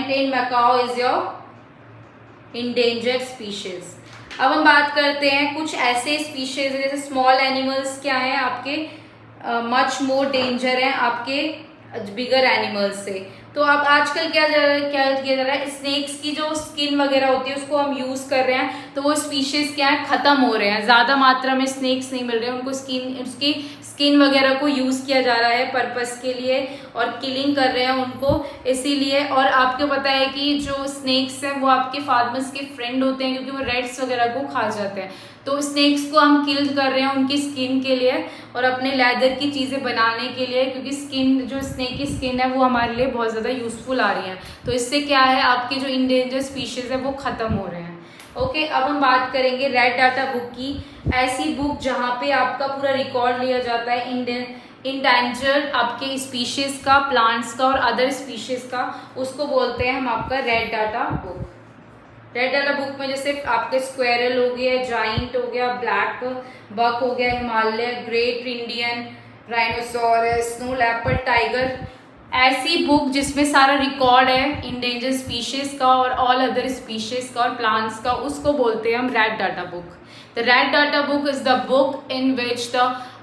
tail macaque is your endangered species. अब हम बात करते हैं कुछ ऐसे स्पीशीज जैसे स्मॉल एनिमल्स क्या है आपके मच मोर डेंजर हैं आपके बिगर एनिमल्स से. तो अब आजकल क्या किया जा रहा है, स्नेक्स की जो स्किन वगैरह होती है उसको हम यूज़ कर रहे हैं, तो वो स्पीशीज़ क्या है, ख़त्म हो रहे हैं. ज़्यादा मात्रा में स्नेक्स नहीं मिल रहे हैं, उनको उसकी स्किन वगैरह को यूज़ किया जा रहा है पर्पस के लिए और किलिंग कर रहे हैं उनको इसीलिए. और आपको पता है कि जो स्नेक्स हैं वो आपके फार्मर्स के फ्रेंड होते हैं क्योंकि वो रेड्स वगैरह को खा जाते हैं. तो स्नेक्स को हम किल कर रहे हैं उनकी स्किन के लिए और अपने लेदर की चीज़ें बनाने के लिए, क्योंकि स्किन जो स्नेक की स्किन है वो हमारे लिए बहुत ज़्यादा यूज़फुल आ रही है. तो इससे क्या है, आपके जो इंडेंजर स्पीशीज़ है वो ख़त्म हो रहे हैं. ओके, अब हम बात करेंगे रेड डाटा बुक की. ऐसी बुक जहाँ पे आपका पूरा रिकॉर्ड लिया जाता है इंडेंजर्ड आपके स्पीशीज़ का, प्लांट्स का और अदर स्पीशीज़ का, उसको बोलते हैं हम आपका red data book. Red data book में जैसे आपके स्क्वेरल हो गया, जाइंट हो गया, ब्लैक बक हो गया, Himalaya, great Indian, rhinoceros, snow leopard, tiger, ऐसी बुक जिसमें सारा रिकॉर्ड है इंडेंजर स्पीशीज का और ऑल अदर स्पीशीज का और प्लांट्स का, उसको बोलते हैं हम red data book. The red data book is the book in which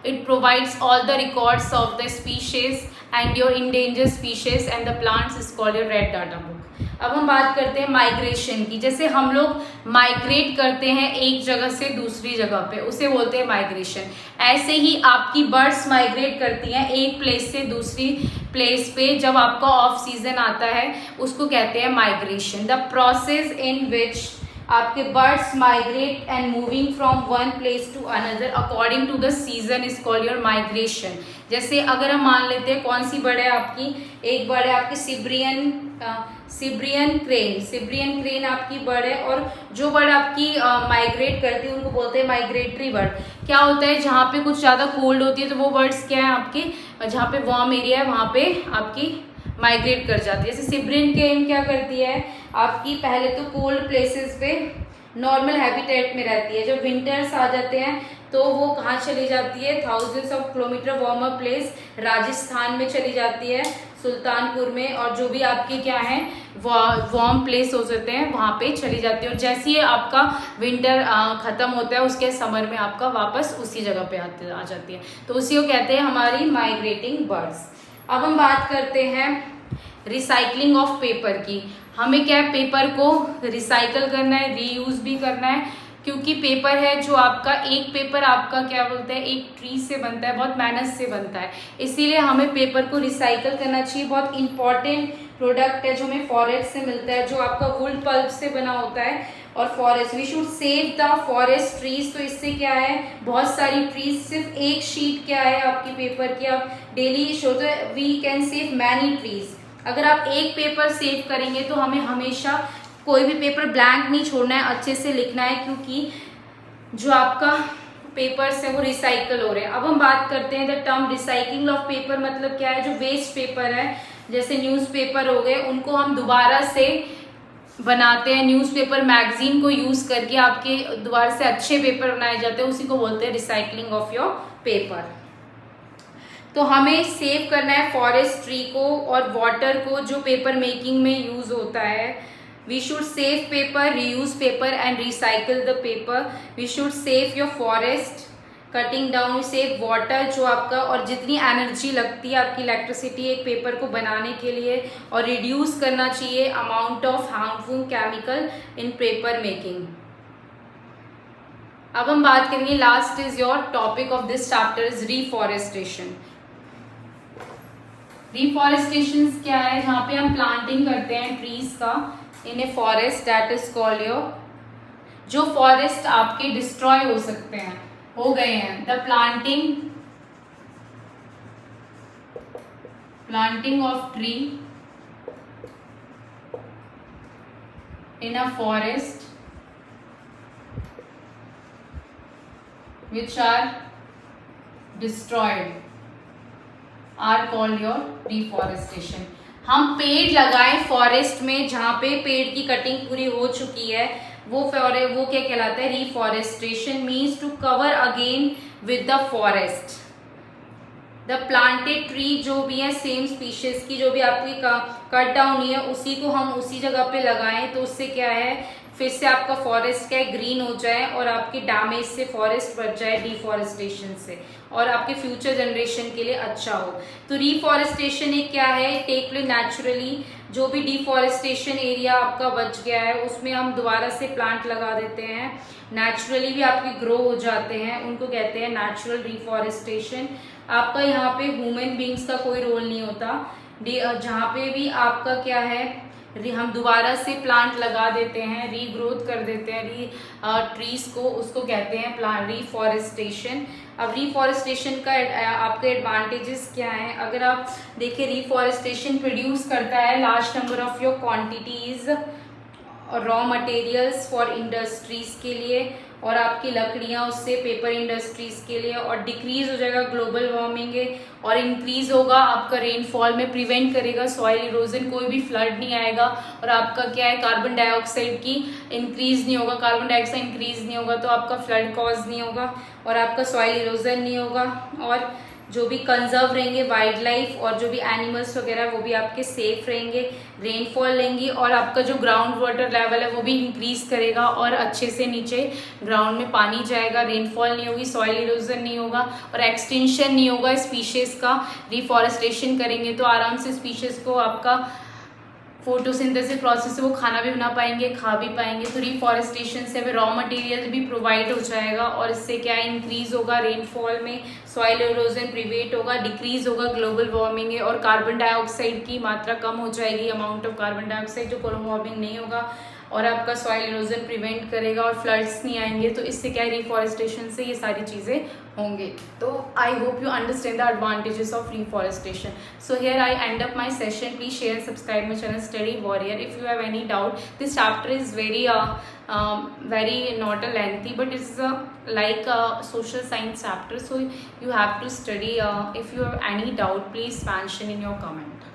it provides all the records of the species and your endangered species and the plants is called your red data book. अब हम बात करते हैं migration की. जैसे हम लोग migrate करते हैं एक जगह से दूसरी जगह पे, उसे बोलते हैं माइग्रेशन. ऐसे ही आपकी बर्ड्स माइग्रेट करती हैं एक प्लेस से दूसरी प्लेस पे जब आपका ऑफ सीजन आता है, उसको कहते हैं migration. The process in which आपके birds migrate and moving from one place to another according to the season is called your migration. जैसे अगर हम मान लेते हैं कौन सी बर्ड है आपकी, एक बर्ड है आपकी सिब्रियन क्रेन आपकी बर्ड है. और जो बर्ड आपकी माइग्रेट करती है उनको बोलते हैं माइग्रेटरी बर्ड. क्या होता है, जहाँ पे कुछ ज़्यादा कोल्ड होती है तो वो बर्ड्स क्या है आपके, जहाँ पे वार्म एरिया है वहाँ पे आपकी माइग्रेट कर जाती है. जैसे सिब्रियन क्रेन क्या करती है आपकी, पहले तो कोल्ड प्लेसेस पे नॉर्मल हैबिटेट में रहती है. जब विंटर्स आ जाते हैं तो वो कहाँ चली जाती है, thousands of kilometre warmer place Rajasthan में चली जाती है, सुल्तानपुर में, और जो भी आपके क्या है वार्म प्लेस हो सकते हैं वहाँ पे चली जाती है। और जैसे ही आपका विंटर खत्म होता है उसके समर में आपका वापस उसी जगह पे आ जाती है, तो उसी को कहते हैं हमारी माइग्रेटिंग बर्ड्स। अब हम बात करते हैं रिसाइकलिंग ऑफ पेपर की। हमें क्या है, पेपर को रिसाइकल करना है, रीयूज भी करना है, क्योंकि पेपर है जो आपका, एक पेपर आपका क्या बोलते हैं एक ट्री से बनता है, बहुत मेहनत से बनता है, इसीलिए हमें पेपर को रिसाइकल करना चाहिए। बहुत इंपॉर्टेंट प्रोडक्ट है जो हमें फॉरेस्ट से मिलता है, जो आपका वुड पल्प से बना होता है। और forest, we should save the forest trees. तो इससे क्या है, बहुत सारी ट्रीज, सिर्फ एक शीट क्या है आपकी पेपर की आप डेली शो, तो we can save many trees. अगर आप एक पेपर सेव करेंगे तो हमें हमेशा कोई भी पेपर ब्लैंक नहीं छोड़ना है, अच्छे से लिखना है, क्योंकि जो आपका पेपर्स है वो रिसाइकल हो रहे हैं। अब हम बात करते हैं the term recycling of paper, मतलब क्या है, जो वेस्ट पेपर है जैसे न्यूज़पेपर हो गए, उनको हम दोबारा से बनाते हैं, न्यूज़पेपर मैगजीन को यूज करके आपके दोबारा से अच्छे पेपर बनाए जाते हैं, उसी को बोलते हैं रिसाइकलिंग ऑफ योर पेपर। तो हमें सेव करना है फॉरेस्ट ट्री को और वाटर को जो पेपर मेकिंग में यूज होता है। We should save paper, reuse paper and recycle the paper. We should save your forest, cutting down, save water जो आपका, और जितनी एनर्जी लगती है आपकी इलेक्ट्रिसिटी एक पेपर को बनाने के लिए, और रिड्यूस करना चाहिए amount of harmful chemical in paper making. अब हम बात करेंगे, last is your topic of this chapter is reforestation. Reforestation क्या है, जहाँ पे हम प्लांटिंग करते हैं ट्रीज का in a forest, that is called your, जो फॉरेस्ट आपके डिस्ट्रॉय हो सकते हैं, हो गए हैं, the planting of tree in a forest which are destroyed are called your reforestation। हम पेड़ लगाएं फॉरेस्ट में जहाँ पे पेड़ की कटिंग पूरी हो चुकी है, वो क्या कहलाता है, reforestation means to cover again with the forest the planted tree, जो भी है सेम स्पीशीज की, जो भी आपकी कट डाउन हुई है उसी को हम उसी जगह पे लगाएं, तो उससे क्या है फिर से आपका फॉरेस्ट क्या है ग्रीन हो जाए, और आपके डैमेज से फॉरेस्ट बच जाए डिफॉरेस्टेशन से, और आपके फ्यूचर जनरेशन के लिए अच्छा हो। तो रिफॉरेस्टेशन एक क्या है, टेक प्लेस नेचुरली, जो भी डिफॉरेस्टेशन एरिया आपका बच गया है उसमें हम दोबारा से प्लांट लगा देते हैं, नेचुरली भी आपके ग्रो हो जाते हैं, उनको कहते हैं नेचुरल रिफॉरेस्टेशन। आपका यहाँ पे ह्यूमन बींग्स का कोई रोल नहीं होता, जहाँ पे भी आपका क्या है हम दोबारा से प्लांट लगा देते हैं, रीग्रोथ कर देते हैं ट्रीज को, उसको कहते हैं प्लांट रिफॉरेस्टेशन। अब रिफॉरेस्टेशन का आपके एडवांटेजेस क्या हैं, अगर आप देखें रिफॉरेस्टेशन प्रोड्यूस करता है large number of your quantities और रॉ मटेरियल्स फॉर इंडस्ट्रीज के लिए, और आपकी लकड़ियाँ उससे पेपर इंडस्ट्रीज के लिए, और डिक्रीज हो जाएगा ग्लोबल वार्मिंग है, और इंक्रीज होगा आपका रेनफॉल में, प्रिवेंट करेगा सॉइल इरोजन, कोई भी फ्लड नहीं आएगा, और आपका क्या है कार्बन डाइऑक्साइड की इंक्रीज नहीं होगा, कार्बन डाइऑक्साइड इंक्रीज नहीं होगा तो आपका फ्लड कॉज नहीं होगा, और आपका सॉइल इरोजन नहीं होगा, और जो भी कंजर्व रहेंगे वाइल्ड लाइफ और जो भी एनिमल्स वगैरह वो भी आपके सेफ रहेंगे, रेनफॉल लेंगी, और आपका जो ग्राउंड वाटर लेवल है वो भी इंक्रीज करेगा, और अच्छे से नीचे ग्राउंड में पानी जाएगा, रेनफॉल नहीं होगी, सॉइल इरोजन नहीं होगा, और एक्सटेंशन नहीं होगा स्पीशीज का। रिफॉरेस्टेशन करेंगे तो आराम से स्पीशीज को आपका फोटोसिंथेसिस प्रोसेस से वो खाना भी बना पाएंगे, खा भी पाएंगे। तो रिफॉरेस्टेशन से हमें रॉ मटेरियल भी प्रोवाइड हो जाएगा, और इससे क्या इंक्रीज होगा रेनफॉल में, सॉइल इरोजन प्रिवेंट होगा, डिक्रीज होगा ग्लोबल वार्मिंग है, और कार्बन डाइऑक्साइड की मात्रा कम हो जाएगी, अमाउंट ऑफ कार्बन डाइऑक्साइड, जो ग्लोबल वार्मिंग नहीं होगा, और आपका सॉइल इरोजन प्रिवेंट करेगा, और फ्लड्स नहीं आएंगे। तो इससे क्या है रिफॉरेस्टेशन से ये सारी चीज़ें होंगे। तो आई hope you understand the advantages of reforestation. So here I and up my session. Please share subscribe my channel study warrior. If you have any doubt, this chapter is very not a lengthy, but it's like a social science chapter, so you have to study. If you have any doubt, please mention in your comment.